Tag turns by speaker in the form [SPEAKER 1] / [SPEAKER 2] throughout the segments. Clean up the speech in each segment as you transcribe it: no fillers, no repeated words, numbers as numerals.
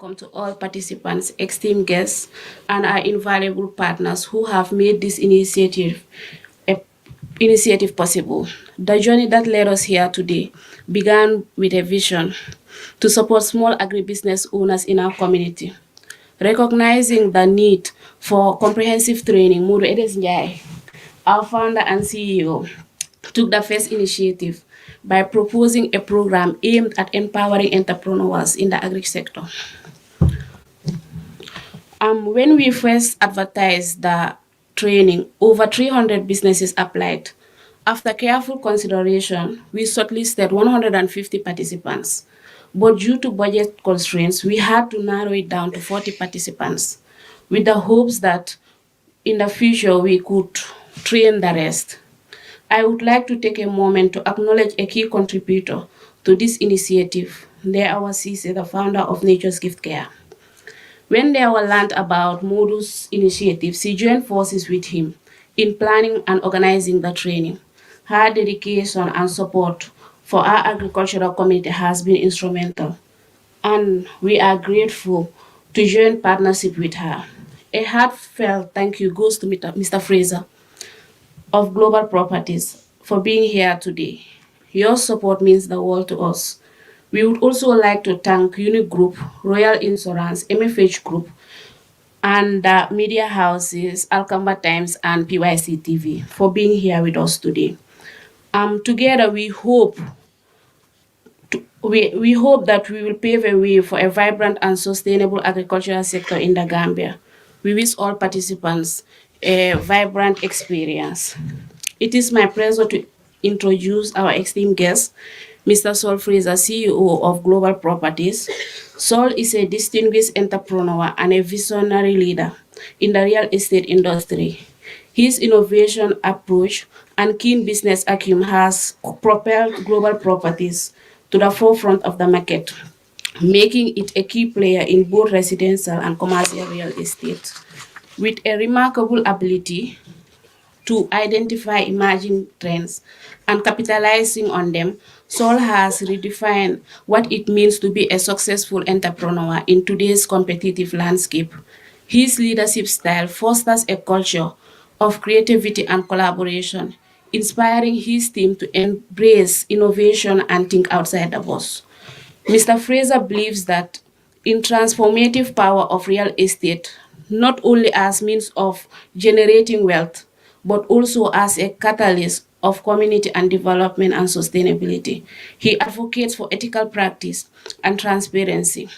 [SPEAKER 1] welcome to all participants, esteemed guests, and our invaluable partners who have made this a- initiative possible. The journey that led us here today began with a vision to support small agribusiness owners in our community. Recognizing the need for comprehensive training, Muru Edes Njai, our founder and CEO, took the first initiative by proposing a program aimed at empowering entrepreneurs in the agri sector. When we first advertised the training, over 300 businesses applied. After careful consideration, we shortlisted 150 participants. But due to budget constraints, we had to narrow it down to 40 participants with the hopes that in the future we could train the rest. I would like to take a moment to acknowledge a key contributor to this initiative, Ndeawa Sise, the founder of Nature's Gift Care. When they were learned about Modu's initiative, she joined forces with him in planning and organizing the training. Her dedication and support for our agricultural community has been instrumental, and we are grateful to join partnership with her. A heartfelt thank you goes to Mr. Fraser of Global Properties for being here today. Your support means the world to us. We would also like to thank Unique Group, Royal Insurance, MFH Group, and the media houses, Alcamba Times and PYC TV for being here with us today. Together we hope that we will pave a way for a vibrant and sustainable agricultural sector in the Gambia. We wish all participants a vibrant experience. It is my pleasure to introduce our esteemed guest, Mr. Saul Fraser, CEO of Global Properties. Saul is a distinguished entrepreneur and a visionary leader in the real estate industry. His innovation approach and keen business acumen has propelled Global Properties to the forefront of the market, making it a key player in both residential and commercial real estate. With a remarkable ability to identify emerging trends and capitalizing on them, Saul has redefined what it means to be a successful entrepreneur in today's competitive landscape. His leadership style fosters a culture of creativity and collaboration, inspiring his team to embrace innovation and think outside the box. Mr. Fraser believes that in transformative power of real estate, not only as means of generating wealth, but also as a catalyst of community and development and sustainability. He advocates for ethical practice and transparency,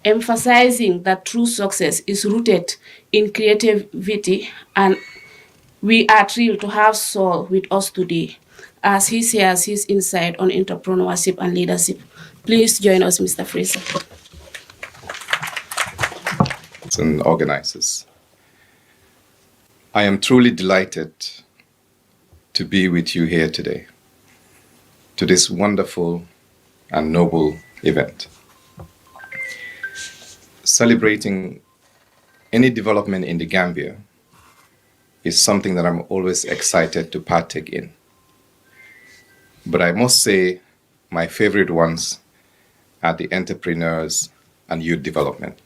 [SPEAKER 1] emphasizing that true success is rooted in creativity, and we are thrilled to have Saul with us today as he shares his insight on entrepreneurship and leadership. Please join us, Mr. Fraser.
[SPEAKER 2] And organizers. I am truly delighted to be with you here today to this wonderful and noble event. Celebrating any development in the Gambia is something that I'm always excited to partake in. But I must say my favorite ones are the entrepreneurs and youth development.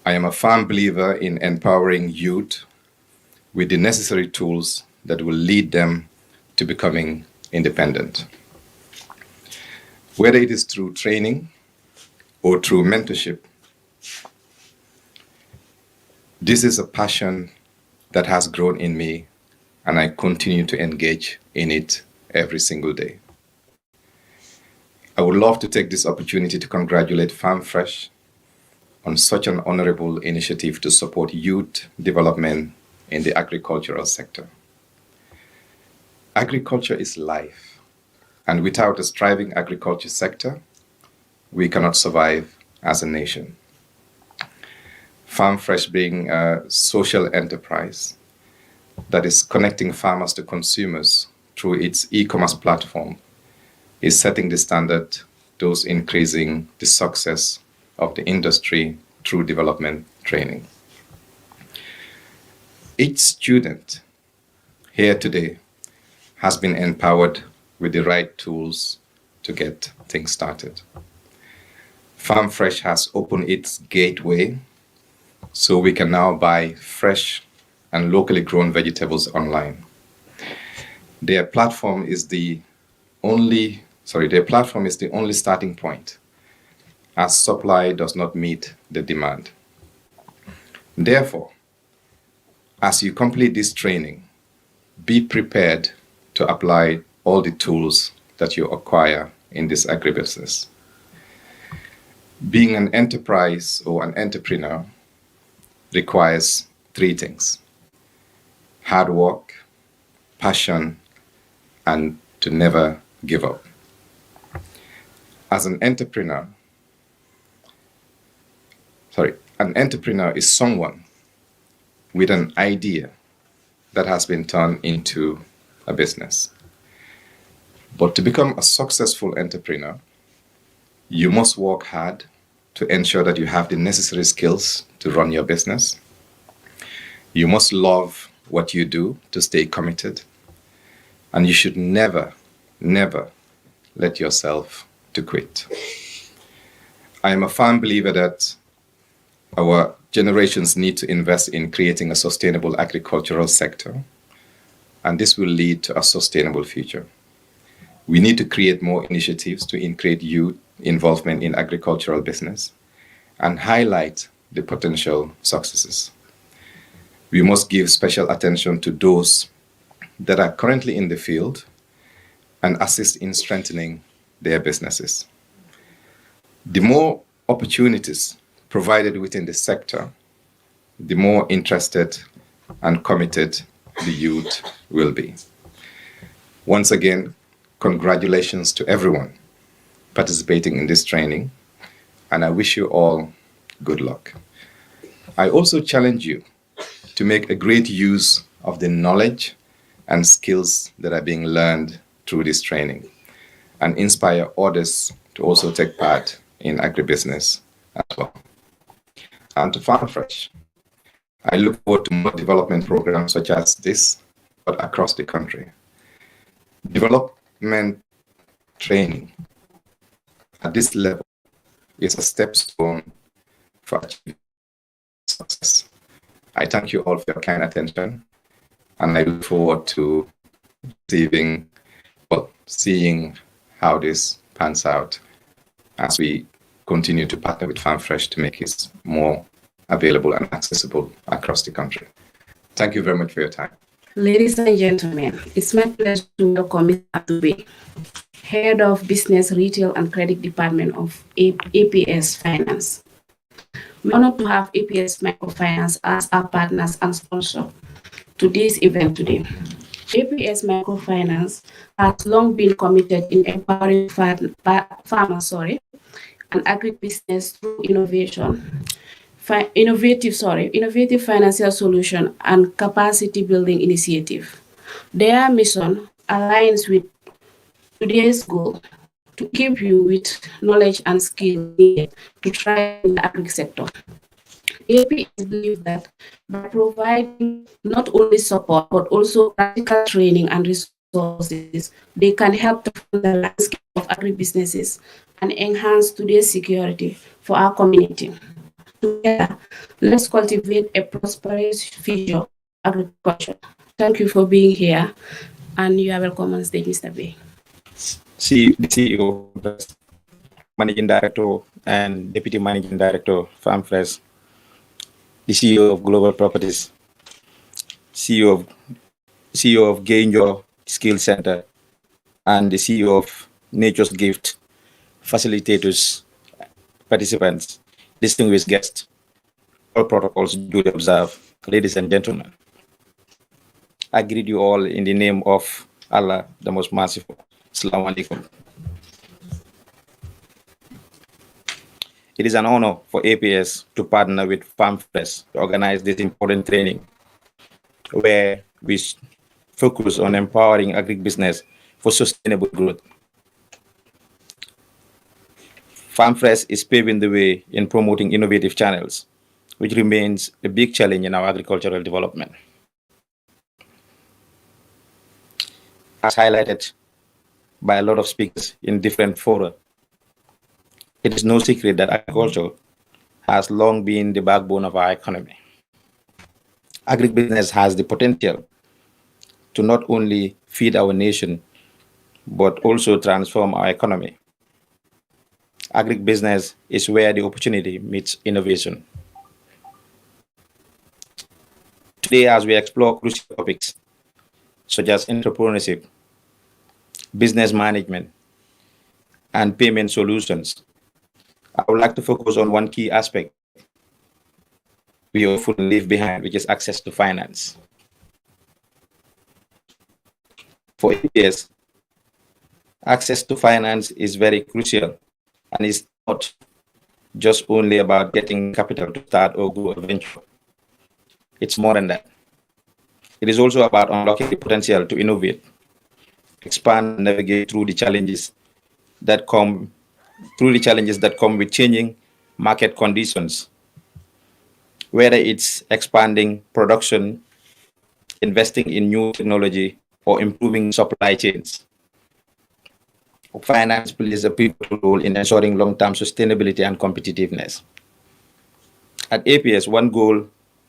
[SPEAKER 2] I am a firm believer in empowering youth with the necessary tools that will lead them to becoming independent. Whether it is through training or through mentorship, this is a passion that has grown in me, and I continue to engage in it every single day. I would love to take this opportunity to congratulate Farm Fresh on such an honorable initiative to support youth development in the agricultural sector. Agriculture is life, and without a thriving agriculture sector, we cannot survive as a nation. Farm Fresh being a social enterprise that is connecting farmers to consumers through its e-commerce platform is setting the standard, thus increasing the success of the industry through development training. Each student here today has been empowered with the right tools to get things started. Farm Fresh has opened its gateway so we can now buy fresh and locally grown vegetables online. Their platform is the only starting point, as supply does not meet the demand. Therefore, as you complete this training, be prepared to apply all the tools that you acquire in this agribusiness. Being an enterprise or an entrepreneur requires three things: hard work, passion, and to never give up. As an entrepreneur is someone with an idea that has been turned into a business. But to become a successful entrepreneur, you must work hard to ensure that you have the necessary skills to run your business. You must love what you do to stay committed. And you should never, never let yourself to quit. I am a firm believer that our generations need to invest in creating a sustainable agricultural sector, and this will lead to a sustainable future. We need to create more initiatives to increase youth involvement in agricultural business and highlight the potential successes. We must give special attention to those that are currently in the field and assist in strengthening their businesses. The more opportunities provided within the sector, the more interested and committed the youth will be. Once again, congratulations to everyone participating in this training, and I wish you all good luck. I also challenge you to make a great use of the knowledge and skills that are being learned through this training and inspire others to also take part in agribusiness as well. And to Farm Fresh, I look forward to more development programs such as this, but across the country. Development training at this level is a stepping for achieving success. I thank you all for your kind attention, and I look forward to seeing how this pans out as we continue to partner with Farm Fresh to make it more available and accessible across the country. Thank you very much for your time.
[SPEAKER 1] Ladies and gentlemen, it's my pleasure to welcome Mr. Abdube, Head of Business, Retail and Credit Department of APS Finance. We are honored to have APS Microfinance as our partners and sponsor to this event today. APS Microfinance has long been committed in empowering farmers and agribusiness through innovative financial solution and capacity building initiative. Their mission aligns with today's goal to keep you with knowledge and skill needed to thrive in the agri sector. APS believes that by providing not only support but also practical training and resources, they can help to fund the landscape of agribusinesses and enhance today's security for our community. Together, let's cultivate a prosperous future of agriculture. Thank you for being here, and you are welcome on stage, Mr. Bay.
[SPEAKER 3] The CEO, Managing Director, and Deputy Managing Director, Farm Fresh, the CEO of Global Properties, CEO of Gainjo Skill Center, and the CEO of Nature's Gift, facilitators, participants, distinguished guests, all protocols duly observed. Ladies and gentlemen, I greet you all in the name of Allah, the most merciful. Assalamu alaikum. It is an honor for APS to partner with Farm Fresh to organize this important training where we focus on empowering agribusiness for sustainable growth. Farm Fresh is paving the way in promoting innovative channels, which remains a big challenge in our agricultural development. As highlighted by a lot of speakers in different fora, It is no secret that agriculture has long been the backbone of our economy. Agribusiness has the potential to not only feed our nation, but also transform our economy. Agribusiness is where the opportunity meets innovation. Today, as we explore crucial topics such as entrepreneurship, business management, and payment solutions, I would like to focus on one key aspect we often leave behind, which is access to finance. For years, access to finance is very crucial and is not just only about getting capital to start or grow a venture. It's more than that. It is also about unlocking the potential to innovate, expand, and navigate through the challenges that come with changing market conditions, whether it's expanding production, investing in new technology, or improving supply chains. Finance plays a pivotal role in ensuring long-term sustainability and competitiveness. At APS,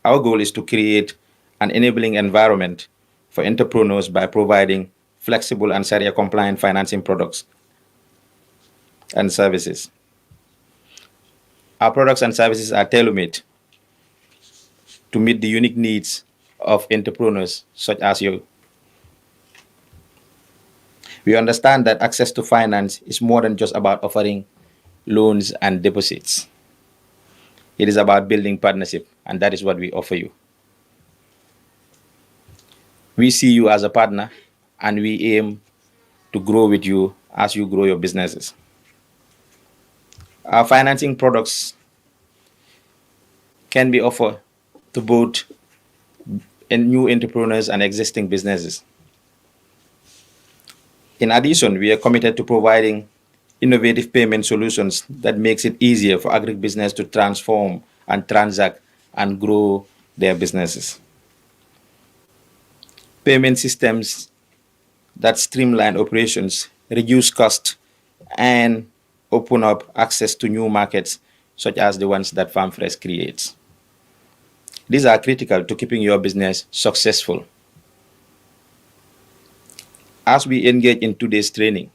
[SPEAKER 3] our goal is to create an enabling environment for entrepreneurs by providing flexible and Sharia-compliant financing products and services. Our products and services are tailor-made to meet the unique needs of entrepreneurs such as you. We understand that access to finance is more than just about offering loans and deposits. It is about building partnership, and that is what we offer you. We see you as a partner, and we aim to grow with you as you grow your businesses. Our financing products can be offered to both new entrepreneurs and existing businesses. In addition, we are committed to providing innovative payment solutions that makes it easier for agribusiness to transform and transact and grow their businesses. Payment systems that streamline operations, reduce cost, and open up access to new markets, such as the ones that FarmFresh creates. These are critical to keeping your business successful. As we engage in today's training,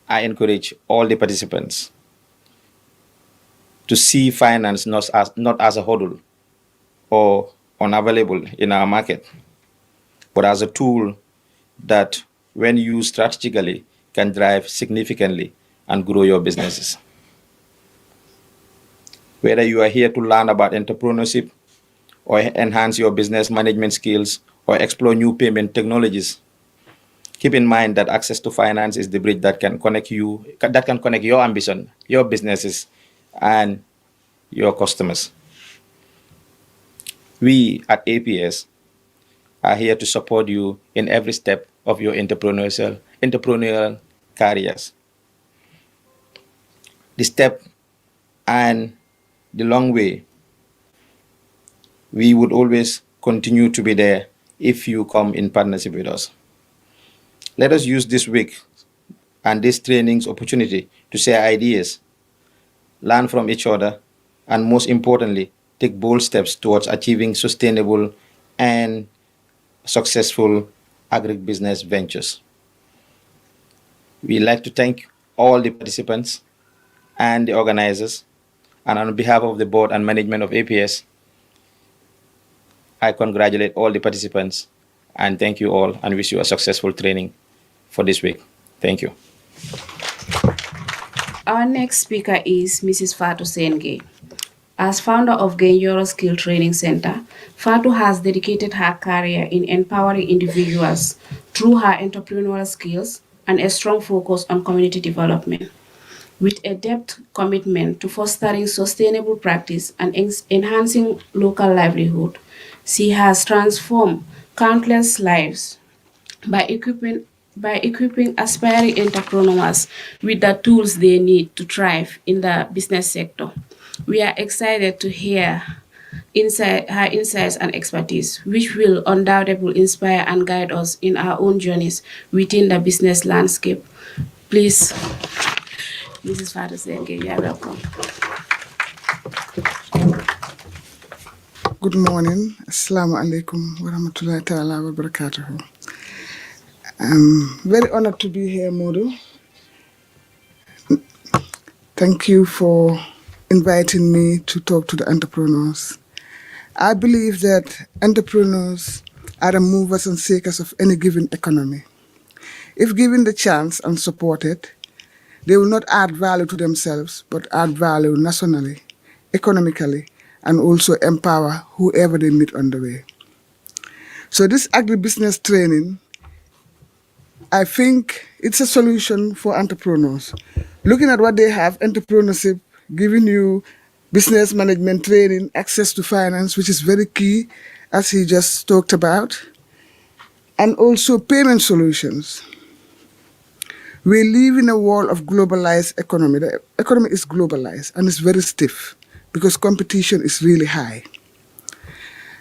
[SPEAKER 3] I encourage all the participants to see finance not as a hurdle or unavailable in our market, but as a tool that, when used strategically, can drive significantly and grow your businesses. Whether you are here to learn about entrepreneurship or enhance your business management skills or explore new payment technologies, keep in mind that access to finance is the bridge that can connect your ambition, your businesses, and your customers. We at APS are here to support you in every step of your entrepreneurial careers. The step and the long way, we would always continue to be there if you come in partnership with us. Let us use this week and this training's opportunity to share ideas, learn from each other, and most importantly, take bold steps towards achieving sustainable and successful agribusiness ventures. We'd like to thank all the participants and the organizers, and on behalf of the board and management of APS, I congratulate all the participants and thank you all and wish you a successful training for this week. Thank you.
[SPEAKER 1] Our next speaker is Mrs. Fatu Senge. As founder of Genyoro Skill Training Center, Fatu has dedicated her career in empowering individuals through her entrepreneurial skills and a strong focus on community development. With a depth commitment to fostering sustainable practice and enhancing local livelihood, she has transformed countless lives by equipping aspiring entrepreneurs with the tools they need to thrive in the business sector. We are excited to hear her insights and expertise, which will undoubtedly inspire and guide us in our own journeys within the business landscape. Please Mrs. Fatou Senge, you are welcome.
[SPEAKER 4] Good morning. Assalamu alaikum wa rahmatullahi ta'ala wa barakatuhu. I'm very honored to be here, Modu. Thank you for inviting me to talk to the entrepreneurs. I believe that entrepreneurs are the movers and shakers of any given economy. If given the chance and supported, they will not add value to themselves, but add value nationally, economically, and also empower whoever they meet on the way. So this agribusiness training, I think it's a solution for entrepreneurs. Looking at what they have, entrepreneurship, giving you business management training, access to finance, which is very key, as he just talked about, and also payment solutions. We live in a world of globalized economy. The economy is globalized and it's very stiff because competition is really high.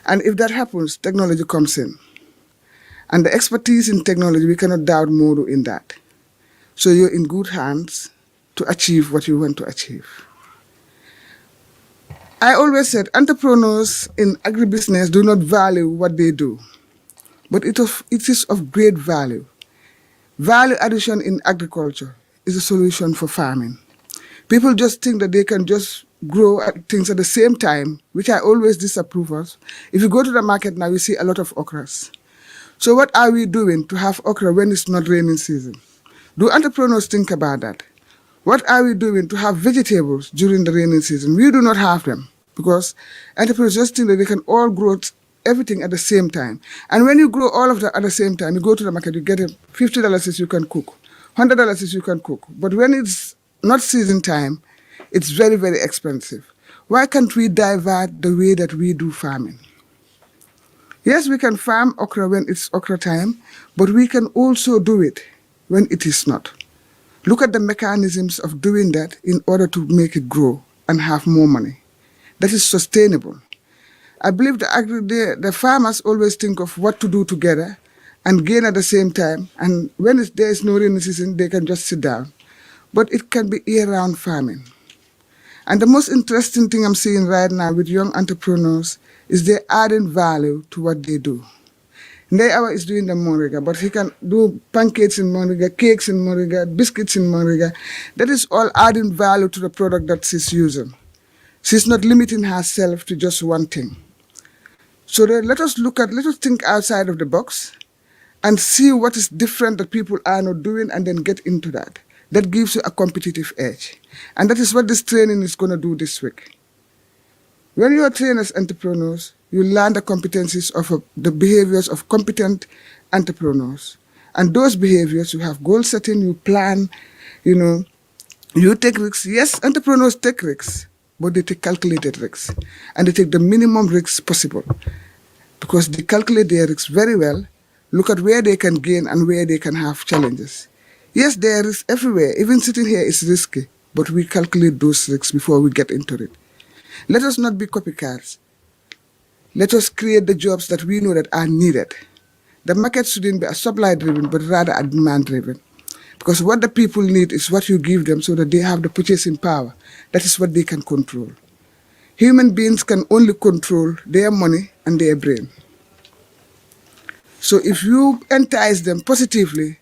[SPEAKER 4] And if that happens, technology comes in. And the expertise in technology, we cannot doubt Modu in that. So you're in good hands to achieve what you want to achieve. I always said entrepreneurs in agribusiness do not value what they do, but it is of great value. Value addition in agriculture is a solution for farming. People just think that they can just grow things at the same time, which I always disapprove of. If you go to the market now, you see a lot of okras. So what are we doing to have okra when it's not raining season? Do entrepreneurs think about that? What are we doing to have vegetables during the rainy season? We do not have them because entrepreneurs just think that they can all grow everything at the same time. And when you grow all of that at the same time, you go to the market, you get $50 is you can cook, $100 is you can cook. But when it's not season time, it's very, very expensive. Why can't we divert the way that we do farming? Yes, we can farm okra when it's okra time, but we can also do it when it is not. Look at the mechanisms of doing that in order to make it grow and have more money. That is sustainable. I believe the farmers always think of what to do together and gain at the same time. And when there is no rainy season, they can just sit down. But it can be year-round farming. And the most interesting thing I'm seeing right now with young entrepreneurs is they're adding value to what they do. Ndeyawa is doing the Moriga, but he can do pancakes in Moriga, cakes in Moriga, biscuits in Moriga. That is all adding value to the product that she's using. She's not limiting herself to just one thing. So let us think outside of the box and see what is different that people are not doing and then get into that. That gives you a competitive edge. And that is what this training is going to do this week. When you are trained as entrepreneurs, you learn the competencies of the behaviors of competent entrepreneurs. And those behaviors, you have goal setting, you plan, you take risks. Yes, entrepreneurs take risks, but they take calculated risks. And they take the minimum risks possible because they calculate their risks very well, look at where they can gain and where they can have challenges. Yes, there is everywhere. Even sitting here is risky, but we calculate those risks before we get into it. Let us not be copycats. Let us create the jobs that we know that are needed. The market shouldn't be a supply-driven, but rather a demand-driven. Because what the people need is what you give them so that they have the purchasing power. That is what they can control. Human beings can only control their money and their brain. So if you entice them positively,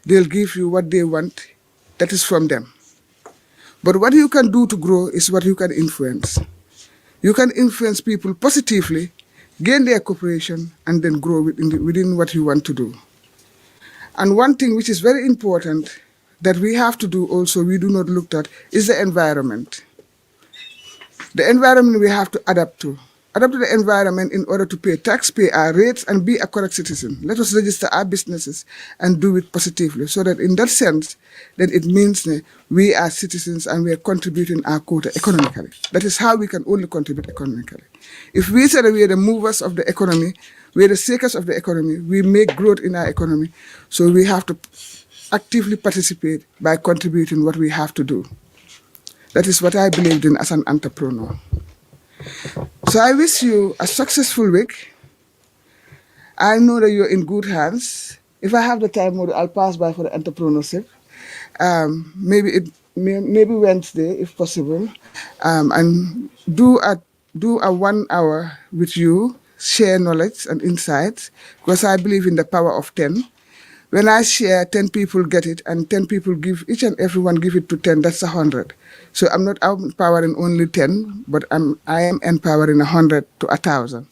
[SPEAKER 4] they'll give you what they want. That is from them. But what you can do to grow is what you can influence. You can influence people positively, gain their cooperation, and then grow within what you want to do. And one thing which is very important that we have to do also, we do not look at, is the environment. The environment we have to adapt to. Adapt to the environment in order to pay tax, pay our rates, and be a correct citizen. Let us register our businesses and do it positively, so that in that sense, then it means we are citizens and we are contributing our quota economically. That is how we can only contribute economically. If we say that we are the movers of the economy, we are the shakers of the economy, we make growth in our economy, so we have to actively participate by contributing what we have to do. That is what I believed in as an entrepreneur. So I wish you a successful week. I know that you're in good hands. If I have the time, I'll pass by for the entrepreneurship. Maybe maybe Wednesday, if possible, and do a 1 hour with you, share knowledge and insights, because I believe in the power of 10. When I share, 10 people get it, and 10 people give, each and everyone give it to 10, that's 100. So I'm not empowering only 10, but I am empowering 100 to 1,000.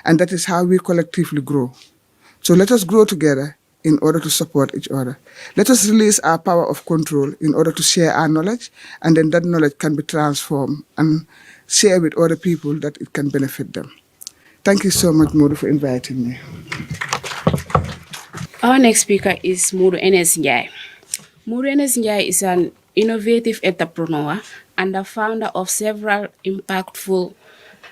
[SPEAKER 4] And that is how we collectively grow. So let us grow together in order to support each other. Let us release our power of control in order to share our knowledge, and then that knowledge can be transformed and share with other people that it can benefit them. Thank you so much, Modu, for inviting me.
[SPEAKER 1] Our next speaker is Muru Enes Njai. Muru Enes Njai is an innovative entrepreneur and the founder of several impactful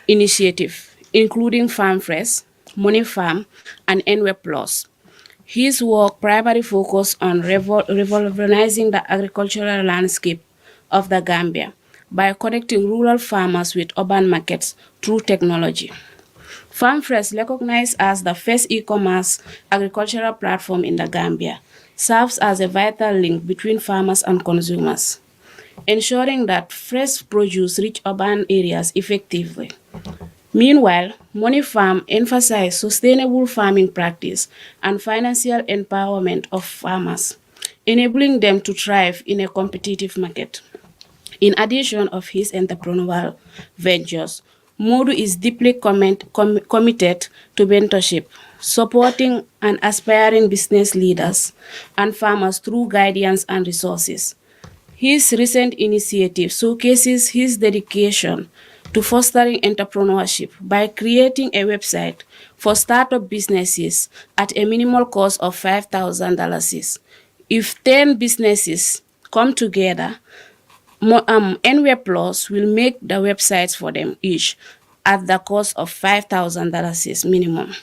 [SPEAKER 1] initiatives, including Farm Fresh, Money Farm, and NW Plus. His work primarily focused on revolutionizing the agricultural landscape of the Gambia by connecting rural farmers with urban markets through technology. FarmFresh, recognized as the first e-commerce agricultural platform in the Gambia, serves as a vital link between farmers and consumers, ensuring that fresh produce reach urban areas effectively. Meanwhile, Money Farm emphasizes sustainable farming practice and financial empowerment of farmers, enabling them to thrive in a competitive market. In addition of his entrepreneurial ventures, Modu is deeply committed to mentorship, supporting and aspiring business leaders and farmers through guidance and resources. His recent initiative showcases his dedication to fostering entrepreneurship by creating a website for startup businesses at a minimal cost of $5,000. If 10 businesses come together, NW Plus will make the websites for them each at the cost of $5,000 minimum.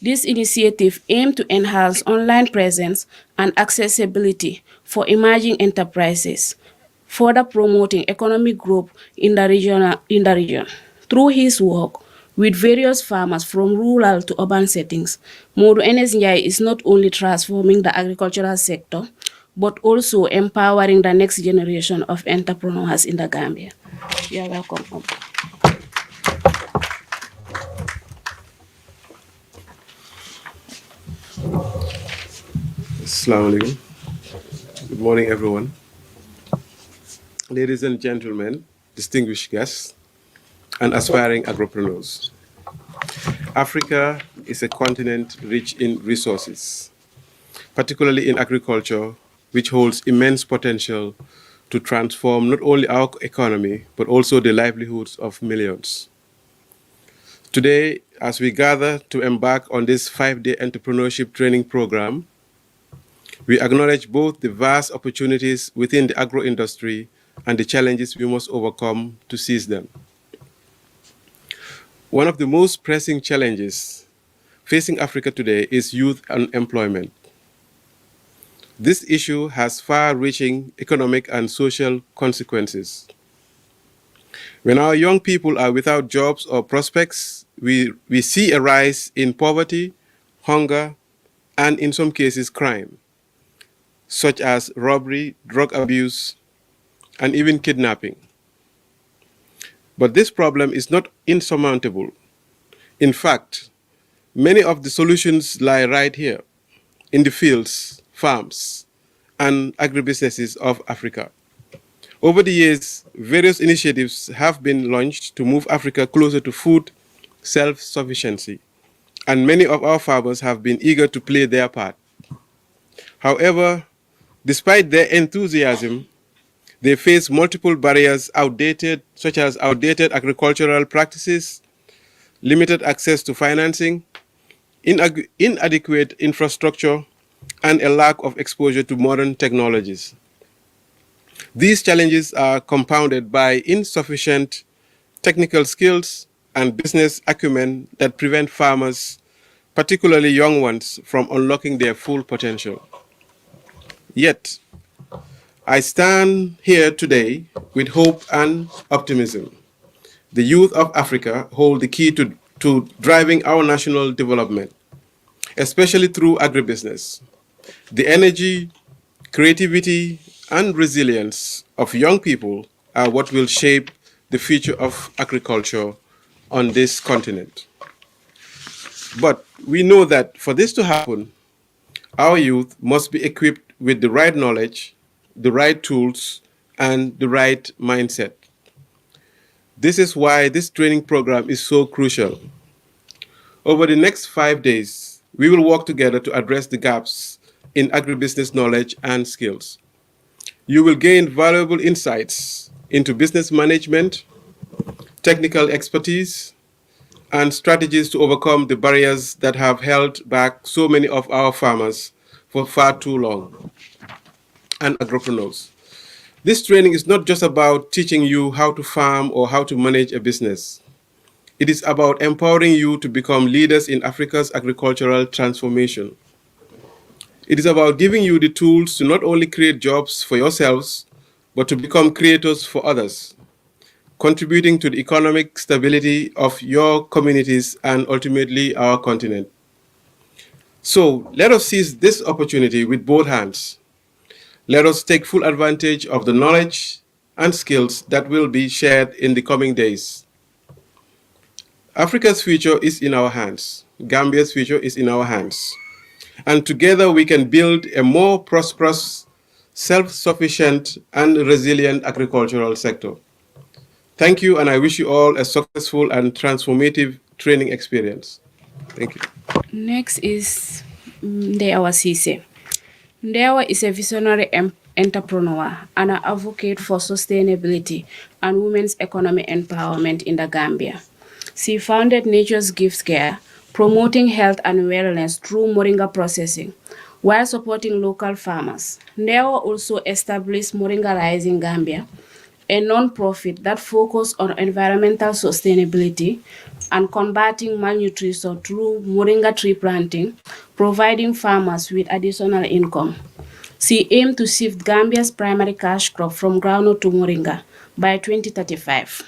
[SPEAKER 1] This initiative aims to enhance online presence and accessibility for emerging enterprises, further promoting economic growth in the region. Through his work with various farmers from rural to urban settings, Modu Enes Njai is not only transforming the agricultural sector, but also empowering the next generation of entrepreneurs in the Gambia. You are welcome.
[SPEAKER 5] Assalamu alaikum. Good morning, everyone. Ladies and gentlemen, distinguished guests, and aspiring agripreneurs. Africa is a continent rich in resources, particularly in agriculture, which holds immense potential to transform not only our economy, but also the livelihoods of millions. Today, as we gather to embark on this 5-day entrepreneurship training program, we acknowledge both the vast opportunities within the agro-industry and the challenges we must overcome to seize them. One of the most pressing challenges facing Africa today is youth unemployment. This issue has far-reaching economic and social consequences. When our young people are without jobs or prospects, we see a rise in poverty, hunger, and in some cases crime, such as robbery, drug abuse, and even kidnapping. But this problem is not insurmountable. In fact, many of the solutions lie right here in the fields, farms, and agribusinesses of Africa. Over the years, various initiatives have been launched to move Africa closer to food self-sufficiency, and many of our farmers have been eager to play their part. However, despite their enthusiasm, they face multiple barriers such as outdated agricultural practices, limited access to financing, inadequate infrastructure, and a lack of exposure to modern technologies. These challenges are compounded by insufficient technical skills and business acumen that prevent farmers, particularly young ones, from unlocking their full potential. Yet, I stand here today with hope and optimism. The youth of Africa hold the key to driving our national development, especially through agribusiness. The energy, creativity, and resilience of young people are what will shape the future of agriculture on this continent. But we know that for this to happen, our youth must be equipped with the right knowledge, the right tools, and the right mindset. This is why this training program is so crucial. Over the next 5 days, we will work together to address the gaps in agribusiness knowledge and skills. You will gain valuable insights into business management, technical expertise, and strategies to overcome the barriers that have held back so many of our farmers for far too long, and agripreneurs. This training is not just about teaching you how to farm or how to manage a business. It is about empowering you to become leaders in Africa's agricultural transformation. It is about giving you the tools to not only create jobs for yourselves, but to become creators for others, contributing to the economic stability of your communities and ultimately our continent. So let us seize this opportunity with both hands. Let us take full advantage of the knowledge and skills that will be shared in the coming days. Africa's future is in our hands. Gambia's future is in our hands. And together we can build a more prosperous, self-sufficient, and resilient agricultural sector. Thank you, and I wish you all a successful and transformative training experience. Thank you.
[SPEAKER 1] Next is Ndeawa Sise. Ndeawa is a visionary entrepreneur and an advocate for sustainability and women's economic empowerment in the Gambia. She founded Nature's Gift Care, promoting health and wellness through moringa processing, while supporting local farmers. Ndeawa also established Moringa Rising Gambia, a non-profit that focuses on environmental sustainability and combating malnutrition through moringa tree planting, providing farmers with additional income. She aimed to shift Gambia's primary cash crop from groundnut to moringa by 2035.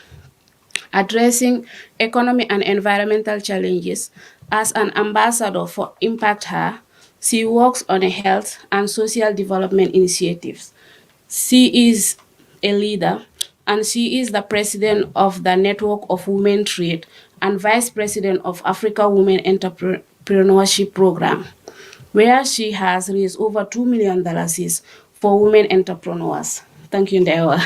[SPEAKER 1] Addressing economic and environmental challenges as an ambassador for Impact Her, she works on health and social development initiatives. She is a leader, and she is the president of the Network of Women Trade and vice president of Africa Women Entrepreneurship Program, where she has raised over $2 million for women entrepreneurs. Thank you, Ndewa.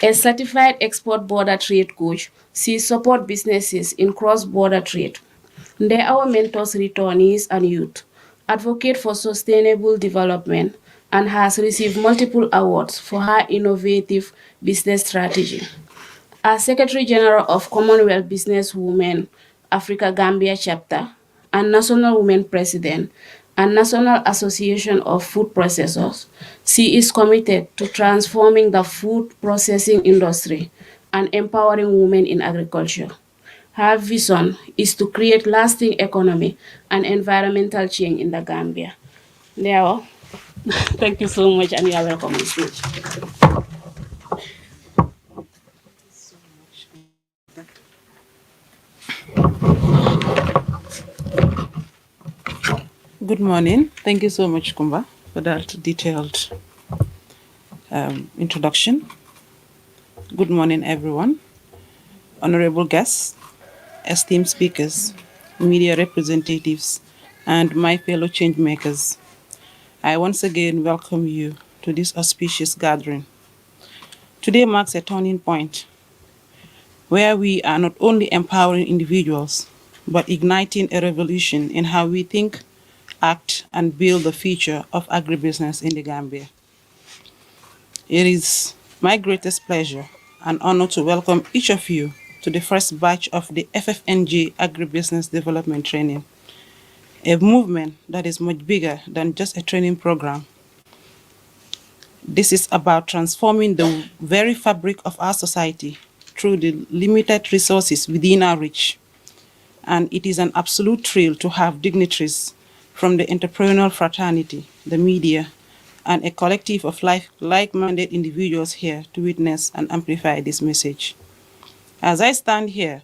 [SPEAKER 1] A certified export border trade coach, she supports businesses in cross-border trade. Ndewa mentors returnees and youth, advocate for sustainable development, and has received multiple awards for her innovative business strategy. As Secretary General of Commonwealth Business Women Africa Gambia Chapter and National Women President and National Association of Food Processors, she is committed to transforming the food processing industry and empowering women in agriculture. Her vision is to create lasting economic and environmental change in the Gambia. Leo, thank you so much, and you are welcome on stage.
[SPEAKER 6] Good morning. Thank you so much, Kumba, for that detailed introduction. Good morning, everyone. Honorable guests, esteemed speakers, media representatives, and my fellow change makers. I once again welcome you to this auspicious gathering. Today marks a turning point where we are not only empowering individuals, but igniting a revolution in how we think, act, and build the future of agribusiness in the Gambia. It is my greatest pleasure and honor to welcome each of you to the first batch of the FFNG Agribusiness Development Training, a movement that is much bigger than just a training program. This is about transforming the very fabric of our society through the limited resources within our reach. And it is an absolute thrill to have dignitaries from the entrepreneurial fraternity, the media, and a collective of like-minded individuals here to witness and amplify this message. As I stand here,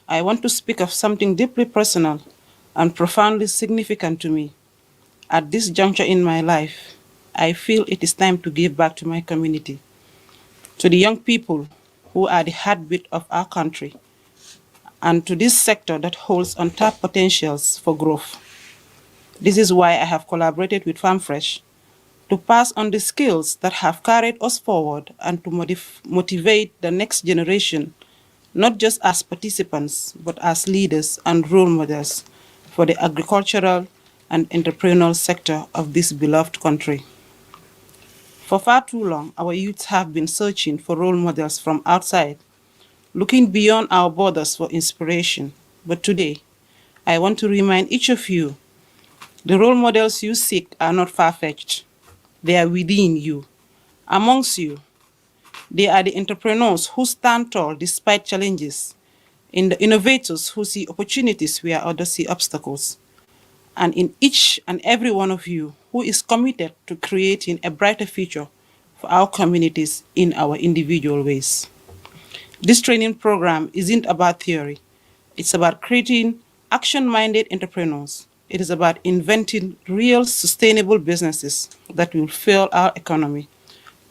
[SPEAKER 6] I want to speak of something deeply personal and profoundly significant to me. At this juncture in my life, I feel it is time to give back to my community, to the young people who are the heartbeat of our country, and to this sector that holds untapped potentials for growth. This is why I have collaborated with FarmFresh to pass on the skills that have carried us forward and to motivate the next generation, not just as participants, but as leaders and role models for the agricultural and entrepreneurial sector of this beloved country. For far too long, our youth have been searching for role models from outside, looking beyond our borders for inspiration. But today, I want to remind each of you the role models you seek are not far fetched. They are within you, amongst you. They are the entrepreneurs who stand tall despite challenges, in the innovators who see opportunities where others see obstacles, and in each and every one of you who is committed to creating a brighter future for our communities in our individual ways. This training program isn't about theory. It's about creating action-minded entrepreneurs. It is about inventing real sustainable businesses that will fuel our economy,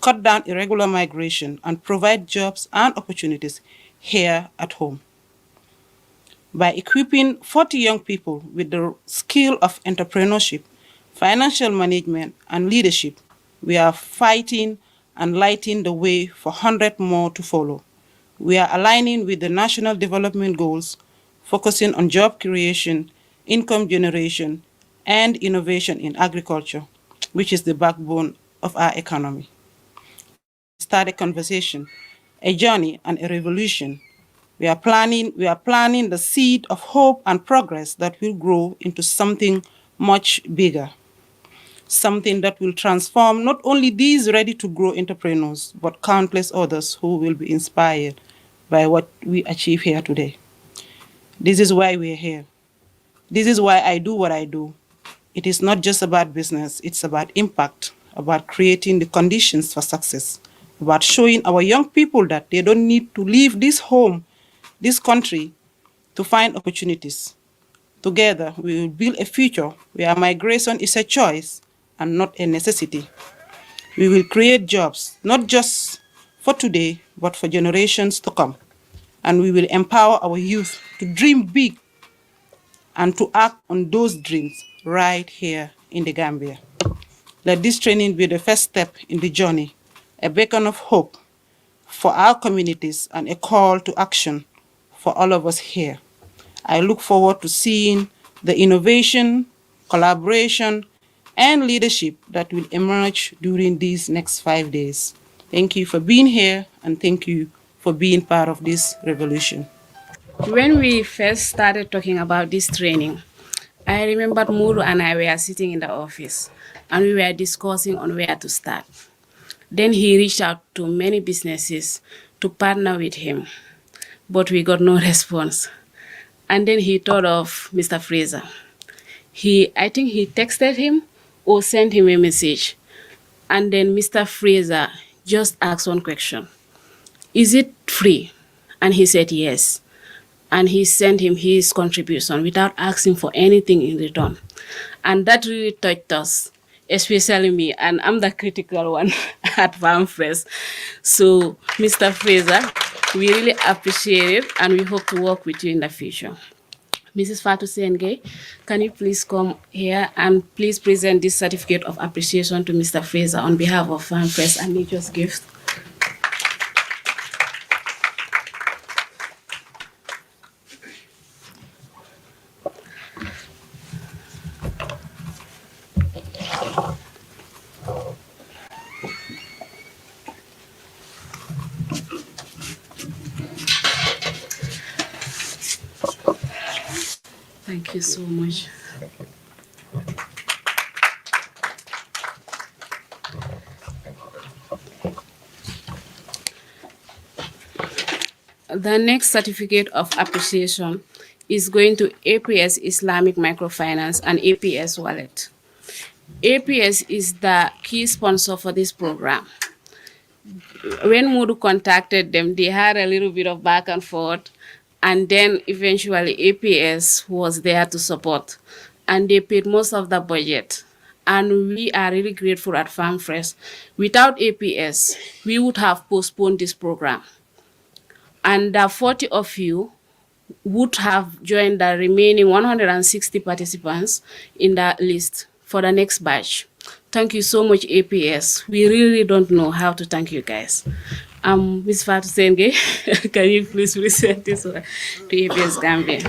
[SPEAKER 6] cut down irregular migration, and provide jobs and opportunities here at home. By equipping 40 young people with the skill of entrepreneurship, financial management, and leadership, we are fighting and lighting the way for 100 more to follow. We are aligning with the national development goals, focusing on job creation, income generation, and innovation in agriculture, which is the backbone of our economy. Start a conversation, a journey, and a revolution. We are planting the seed of hope and progress that will grow into something much bigger, something that will transform not only these ready-to-grow entrepreneurs, but countless others who will be inspired by what we achieve here today. This is why we are here. This is why I do what I do. It is not just about business, it's about impact, about creating the conditions for success, about showing our young people that they don't need to leave this home, this country, to find opportunities. Together, we will build a future where migration is a choice and not a necessity. We will create jobs, not just for today, but for generations to come. And we will empower our youth to dream big and to act on those dreams right here in the Gambia. Let this training be the first step in the journey, a beacon of hope for our communities and a call to action for all of us here. I look forward to seeing the innovation, collaboration, and leadership that will emerge during these next 5 days. Thank you for being here, and thank you for being part of this revolution.
[SPEAKER 1] When we first started talking about this training, I remembered Muru and I were sitting in the office and we were discussing on where to start. Then he reached out to many businesses to partner with him, but we got no response. And then he thought of Mr. Fraser. I think he texted him or sent him a message. And then Mr. Fraser just asked one question. Is it free? And he said yes. And he sent him his contribution without asking for anything in return. And that really touched us, especially me, and I'm the critical one at FarmFresh. So, Mr. Fraser, we really appreciate it, and we hope to work with you in the future. Mrs. Fatou Sengay, can you please come here and please present this certificate of appreciation to Mr. Fraser on behalf of FarmFresh and Nature's Gift. Thank you so much. The next certificate of appreciation is going to APS Islamic Microfinance and APS Wallet. APS is the key sponsor for this program. When Modu contacted them, they had a little bit of back and forth, and then eventually APS was there to support, and they paid most of the budget. and we are really grateful at Farm Fresh. Without APS, we would have postponed this program. And the 40 of you would have joined the remaining 160 participants in the list for the next batch. Thank you so much, APS. We really don't know how to thank you guys. Ms. Fatou Senge, can you please present this one to APS Gambia?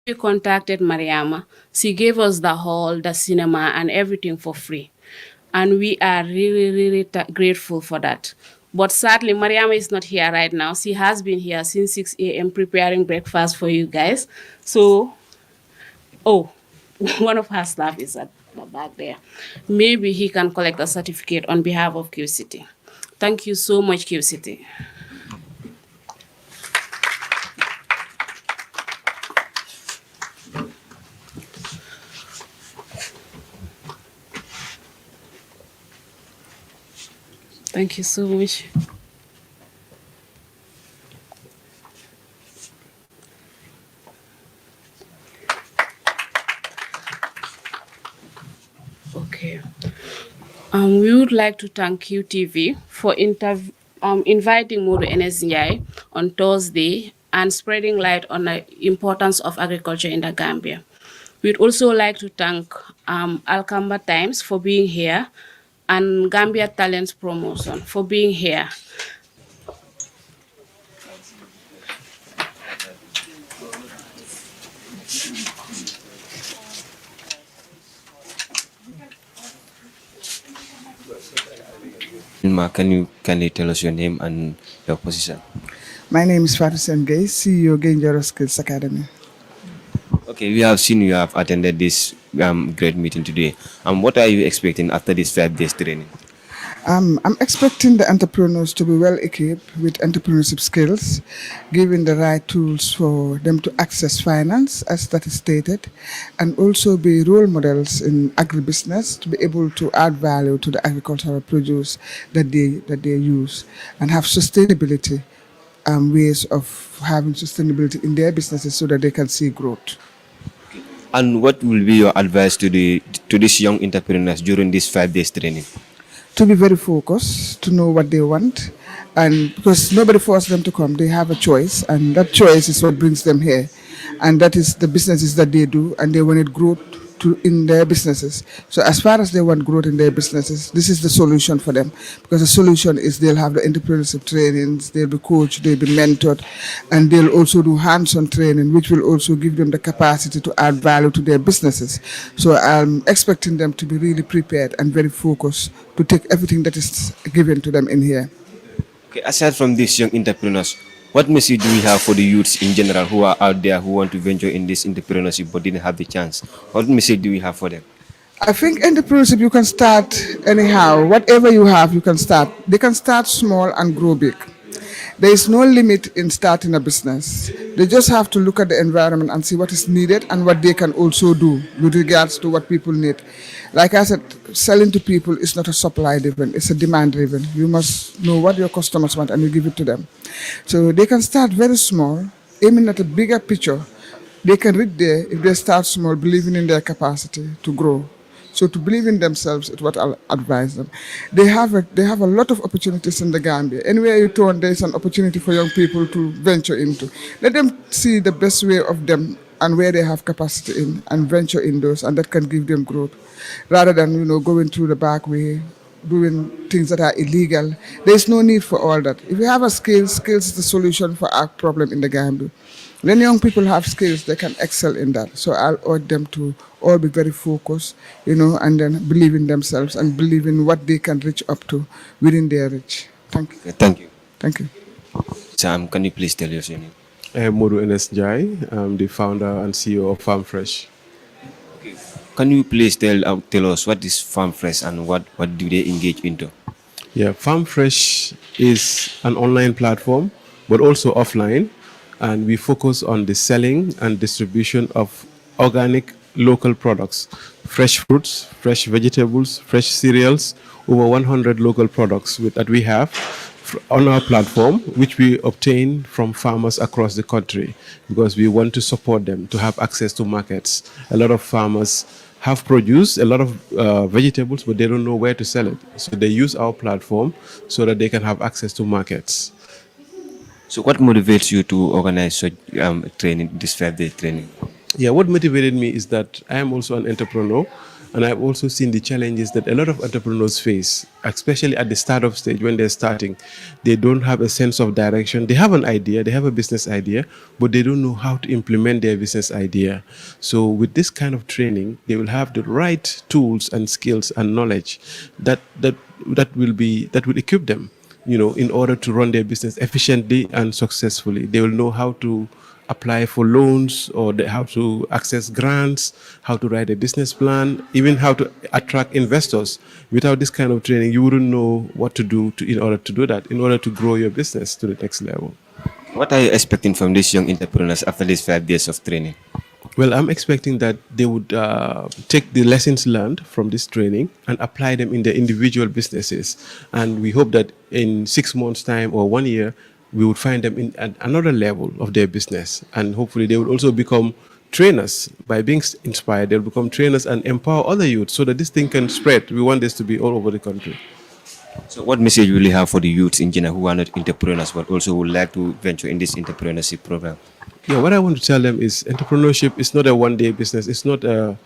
[SPEAKER 1] We contacted Mariama. She gave us the hall, the cinema, and everything for free. And we are really, really grateful for that. But sadly, Mariama is not here right now. She has been here since 6 a.m. preparing breakfast for you guys. So, oh, one of her staff is at the back there. Maybe he can collect a certificate on behalf of Q City. Thank you so much, Q City. Thank you so much. Okay. We would like to thank QTV for inviting Modu NSNI on Thursday and spreading light on the importance of agriculture in the Gambia. We'd also like to thank Alkamba Times for being here and Gambia Talents Promotion for being here.
[SPEAKER 7] Can you kindly tell us your name and your position?
[SPEAKER 4] My name is Fatou Senge, CEO Genjaro Skills Academy.
[SPEAKER 7] Okay, we have seen you have attended this great meeting today. What are you expecting after this 5 days training?
[SPEAKER 4] I'm expecting the entrepreneurs to be well equipped with entrepreneurship skills, given the right tools for them to access finance, as that is stated, and also be role models in agribusiness to be able to add value to the agricultural produce that they use, and have sustainability ways of having sustainability in their businesses so that they can see growth.
[SPEAKER 7] And what will be your advice to these young entrepreneurs during this 5 days training?
[SPEAKER 4] To be very focused, to know what they want, and because nobody forced them to come, they have a choice, and that choice is what brings them here, and that is the businesses that they do, and they wanted growth in their businesses. So as far as they want growth in their businesses, this is the solution for them, because the solution is they'll have the entrepreneurship trainings, they'll be coached, they'll be mentored, and they'll also do hands-on training, which will also give them the capacity to add value to their businesses. So I'm expecting them to be really prepared and very focused to take everything that is given to them in here.
[SPEAKER 7] Okay, aside from these young entrepreneurs, what message do we have for the youths in general who are out there who want to venture in this entrepreneurship but didn't have the chance? What message do we have for them?
[SPEAKER 4] I think entrepreneurship, you can start anyhow. Whatever you have, you can start. They can start small and grow big. There is no limit in starting a business. They just have to look at the environment and see what is needed and what they can also do with regards to what people need. Like I said, selling to people is not a supply driven, it's a demand driven. You must know what your customers want and you give it to them. So they can start very small, aiming at a bigger picture. They can reach there if they start small, believing in their capacity to grow. So to believe in themselves is what I'll advise them. They have a lot of opportunities in the Gambia. Anywhere you turn, there's an opportunity for young people to venture into. Let them see the best way of them and where they have capacity in and venture in those, and that can give them growth. Rather than, going through the back way, doing things that are illegal. There's no need for all that. If you have a skills is the solution for our problem in the Gambia. When young people have skills, they can excel in that. So I'll urge them to all be very focused, and then believe in themselves and believe in what they can reach up to within their reach. Thank you.
[SPEAKER 7] Okay, thank you.
[SPEAKER 4] Thank you.
[SPEAKER 7] Sam, can you please tell us your name?
[SPEAKER 5] I am Modu Enes Jai. I'm the founder and CEO of Farm Fresh.
[SPEAKER 7] Can you please tell us what is Farm Fresh and what do they engage into?
[SPEAKER 5] Yeah, Farm Fresh is an online platform, but also offline, and we focus on the selling and distribution of organic local products, fresh fruits, fresh vegetables, fresh cereals, over 100 local products that we have on our platform, which we obtain from farmers across the country because we want to support them to have access to markets. A lot of farmers have produced a lot of vegetables, but they don't know where to sell it. So they use our platform so that they can have access to markets.
[SPEAKER 7] So what motivates you to organize such training, this 5-day training?
[SPEAKER 5] Yeah, what motivated me is that I am also an entrepreneur, and I've also seen the challenges that a lot of entrepreneurs face, especially at the startup stage when they're starting. They don't have a sense of direction. They have an idea, they have a business idea, but they don't know how to implement their business idea. So with this kind of training, they will have the right tools and skills and knowledge that will equip them, in order to run their business efficiently and successfully. They will know how to apply for loans, or how to access grants, how to write a business plan, even how to attract investors. Without this kind of training, you wouldn't know what to do in order to do that, in order to grow your business to the next level.
[SPEAKER 7] What are you expecting from these young entrepreneurs after these 5 days of training?
[SPEAKER 5] Well, I'm expecting that they would take the lessons learned from this training and apply them in their individual businesses. And we hope that in 6 months' time or 1 year, we would find them at another level of their business. And hopefully they would also become trainers. By being inspired, they'll become trainers and empower other youth so that this thing can spread. We want this to be all over the country.
[SPEAKER 7] So what message will you have for the youths in general who are not entrepreneurs but also would like to venture in this entrepreneurship program?
[SPEAKER 5] Yeah, what I want to tell them is entrepreneurship is not a one-day business. It's not an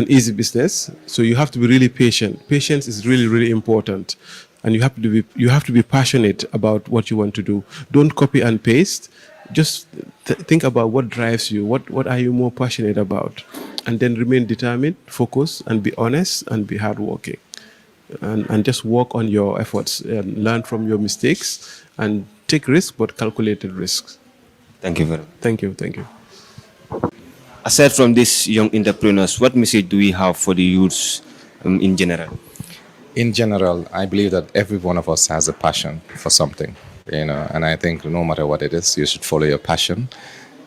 [SPEAKER 5] easy business. So you have to be really patient. Patience is really, really important. And you have to be passionate about what you want to do. Don't copy and paste. Just think about what drives you. What are you more passionate about? And then remain determined, focus, and be honest and be hardworking. And just work on your efforts and learn from your mistakes and take risks, but calculated risks.
[SPEAKER 7] Thank you very much.
[SPEAKER 5] Thank you. Thank you.
[SPEAKER 7] Aside from these young entrepreneurs, what message do we have for the youths in general?
[SPEAKER 2] In general, I believe that every one of us has a passion for something, and I think no matter what it is, you should follow your passion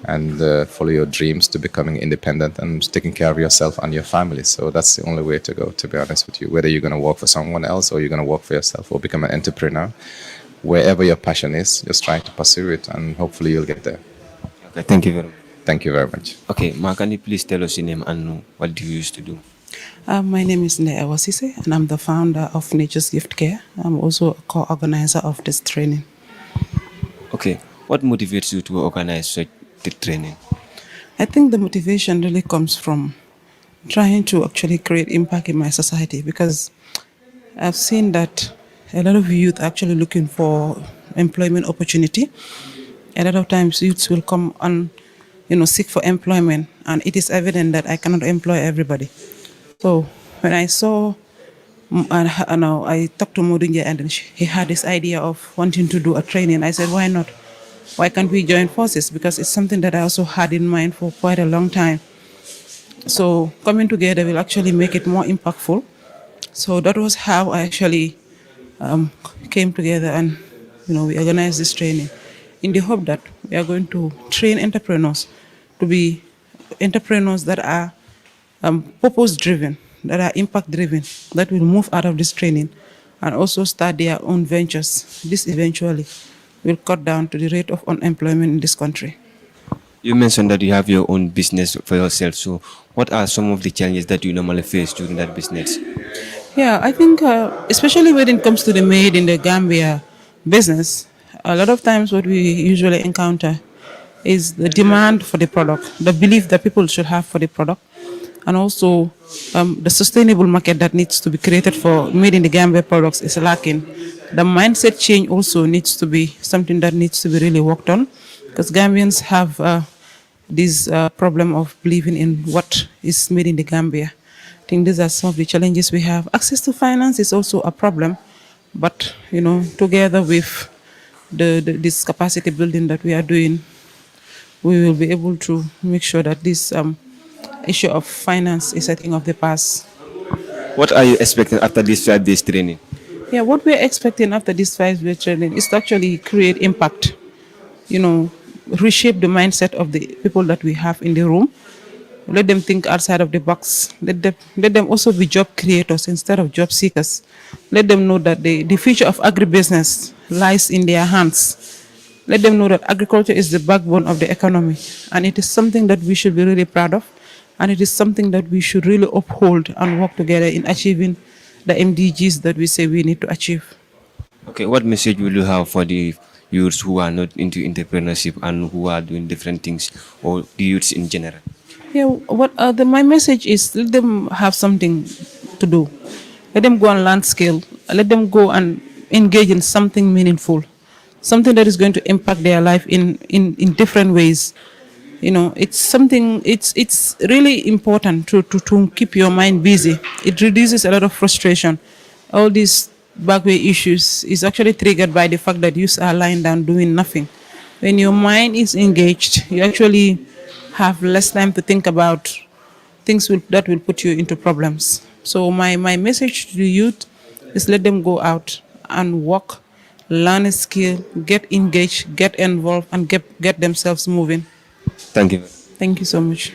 [SPEAKER 2] and follow your dreams to becoming independent and taking care of yourself and your family. So that's the only way to go, to be honest with you. Whether you're going to work for someone else or you're going to work for yourself or become an entrepreneur, wherever your passion is, just try to pursue it and hopefully you'll get there.
[SPEAKER 7] Okay, thank you very much.
[SPEAKER 2] Thank you very much.
[SPEAKER 7] Okay, Ma, can you please tell us your name and what do you used to do?
[SPEAKER 6] My name is Ndea Wasise, and I'm the founder of Nature's Gift Care. I'm also a co-organizer of this training.
[SPEAKER 7] Okay, what motivates you to organize such the training?
[SPEAKER 6] I think the motivation really comes from trying to actually create impact in my society, because I've seen that a lot of youth are actually looking for employment opportunity. A lot of times youths will come and seek for employment, and it is evident that I cannot employ everybody. So when I saw, I talked to Modunje, and then he had this idea of wanting to do a training. I said, why not? Why can't we join forces? Because it's something that I also had in mind for quite a long time. So coming together will actually make it more impactful. So that was how I actually came together, and we organized this training in the hope that we are going to train entrepreneurs to be entrepreneurs that are purpose-driven, that are impact-driven, that will move out of this training and also start their own ventures. This eventually will cut down to the rate of unemployment in this country.
[SPEAKER 7] You mentioned that you have your own business for yourself. So what are some of the challenges that you normally face during that business?
[SPEAKER 6] Yeah, I think especially when it comes to the Made in the Gambia business, a lot of times what we usually encounter is the demand for the product, the belief that people should have for the product, and also the sustainable market that needs to be created for Made in the Gambia products is lacking. The mindset change also needs to be something that needs to be really worked on, because Gambians have this problem of believing in what is made in the Gambia. I think these are some of the challenges we have. Access to finance is also a problem, but together with this capacity building that we are doing, we will be able to make sure that this issue of finance is a thing of the past.
[SPEAKER 7] What are you expecting after this 5 days training?
[SPEAKER 6] Yeah, what we're expecting after this 5 day training is to actually create impact, reshape the mindset of the people that we have in the room. Let them think outside of the box. Let them also be job creators instead of job seekers. Let them know that the future of agribusiness lies in their hands. Let them know that agriculture is the backbone of the economy, and it is something that we should be really proud of, and it is something that we should really uphold and work together in achieving the MDGs that we say we need to achieve.
[SPEAKER 7] Okay, what message will you have for the youths who are not into entrepreneurship and who are doing different things, or the youths in general?
[SPEAKER 6] Yeah, my message is let them have something to do. Let them go and learn skill. Let them go and engage in something meaningful, something that is going to impact their life in different ways. It's something. It's really important to keep your mind busy. It reduces a lot of frustration. All these backway issues is actually triggered by the fact that you are lying down doing nothing. When your mind is engaged, you actually have less time to think about things that will put you into problems. So my message to the youth is let them go out and work, learn a skill, get engaged, get involved, and get themselves moving.
[SPEAKER 7] Thank you.
[SPEAKER 6] Thank you so much.